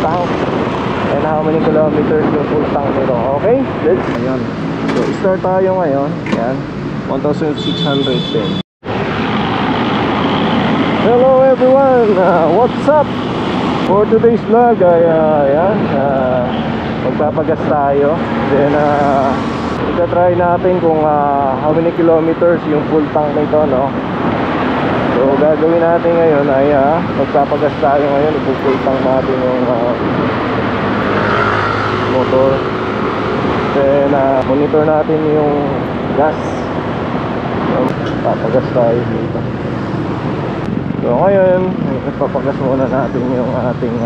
tank and how many kilometers yung full tank nito. Okay, let's ayun. So start tayo ngayon. Yan, 1,610. Hello everyone, what's up? For today's vlog ay magpapagas tayo. Then ita-try natin kung how many kilometers yung full tank nito, no? So gagawin natin ngayon ay magpapagas tayo ngayon. Ipo-full tank natin yung motor. Then monitor natin yung gas. Papagas tayo dito. So ngayon, ipapagas muna natin yung ating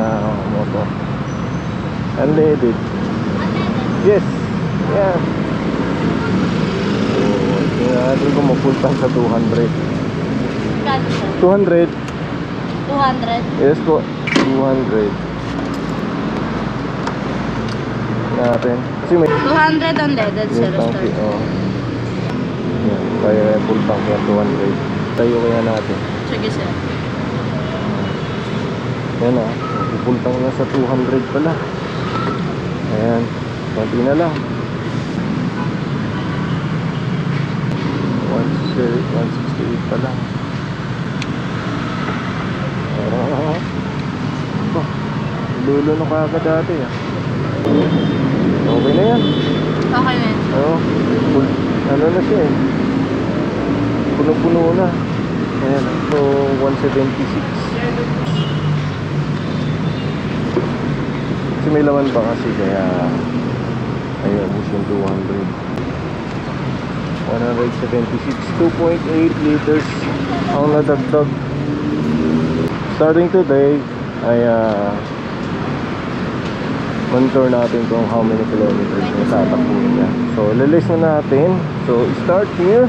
motor. Unleaded. Yes. Yeah. So, tingnan natin kung mag-full tank sa 200. 200. 200? Yes po, 200 natin. Kasi may 200 unleaded, sir. Oh. Yan, kaya full tank yan, 200. Tayo kaya natin. Sige, sir. Yan full tank na sa 200 pala. Ayan, konti na lang. 168 pa lang. Lulunok ka agad dati Okay na yan. Okay na yan. Full, ano na siya puno-puno na. Ayan, so 176. Kasi may laman pa kasi kaya ayun, yung 200. 176, 2.8 liters ang nadagdag. Starting today ay monitor natin kung how many kilometers yung tatakbo niya. So lilis na natin. So start here.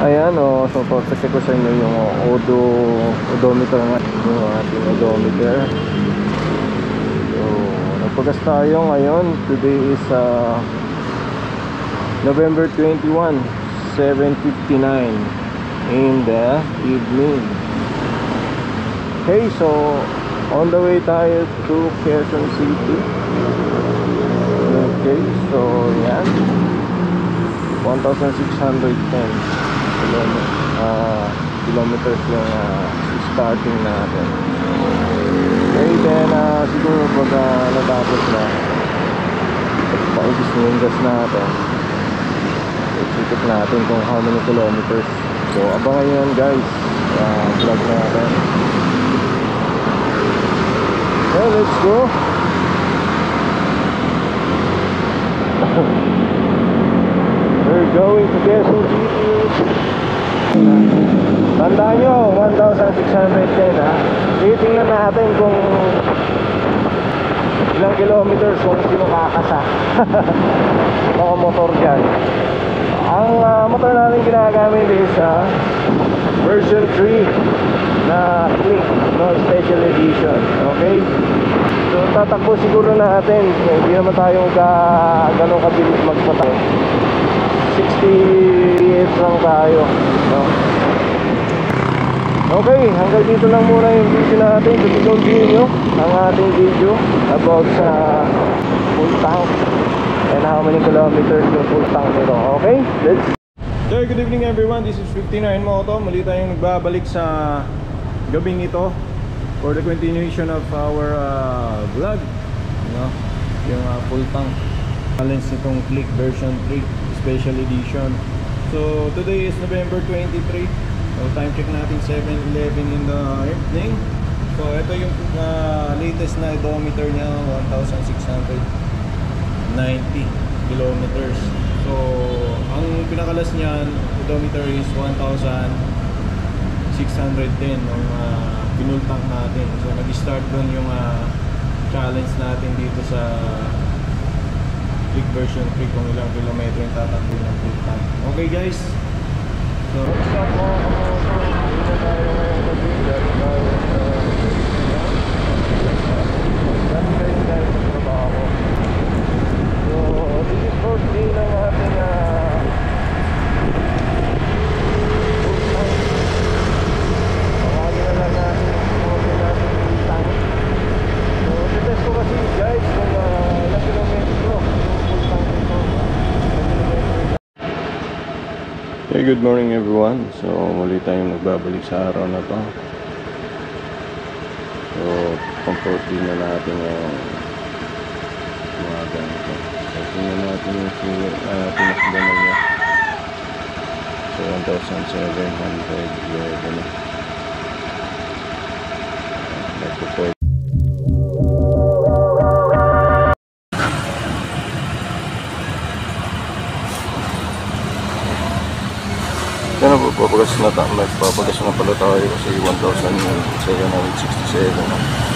Ayan so check ko sa inyo yung odometer nga, yung ating odometer. So nagpagas tayo ngayon. Today is November 21, 7:59 in the evening. Okay, so on the way tayo to Quezon City. Okay, so yan, 1,610 kilometers yung starting natin. Okay, then siguro pag natapos na, paubos na yung gas natin, i-check natin kung how many kilometers. So abangan nyo yan guys, vlog natin. Okay, let's go. We're going to Quezon City. Tandaan nyo, 1,610 titingnan natin kung ilang kilometers kung sino kakasa. Mga motor dyan. Ang motor natin ginagamit is version 3 na Click, no, special edition. Okay, so tatakbo siguro natin, hindi naman tayo ganun kabilis magpatak. 60 PS lang tayo, no? Okay, hanggang dito lang muna yung video natin. To continue ang ating video about sa full tank and how many kilometers yung full tank nito. Okay, let's. So good evening everyone, this is 59 Moto. Muli tayong nagbabalik sa gabing ito for the continuation of our vlog, yung full tank challenge nitong Click version 3 special edition. So today is November 23. So time check natin 7:11 in the evening. So ito yung latest na odometer niya, 1,690 kilometers. So ang pinakalas niyan odometer is 1,610 nung pinultank natin. So nag-start doon yung challenge natin dito sa Click version 3 kung ilang kilometro yung tatakbo ng full tank. Okay guys, so what's up mga kamotor? Dito tayo ngayon sa bigyan tayo dami kayo dahil sa trabaho. So this is first day ng ating full tank. Pangagin na lang natin full tank. Hey, good morning everyone. So, muli tayong nagbabalik sa araw na to. So, comfort din na natin yung mga ganito. So, tingnan natin yung pinakaganan niya. So, 1,711. Nagpo-4. Yan ang papagas na pala tayo kasi 1,767.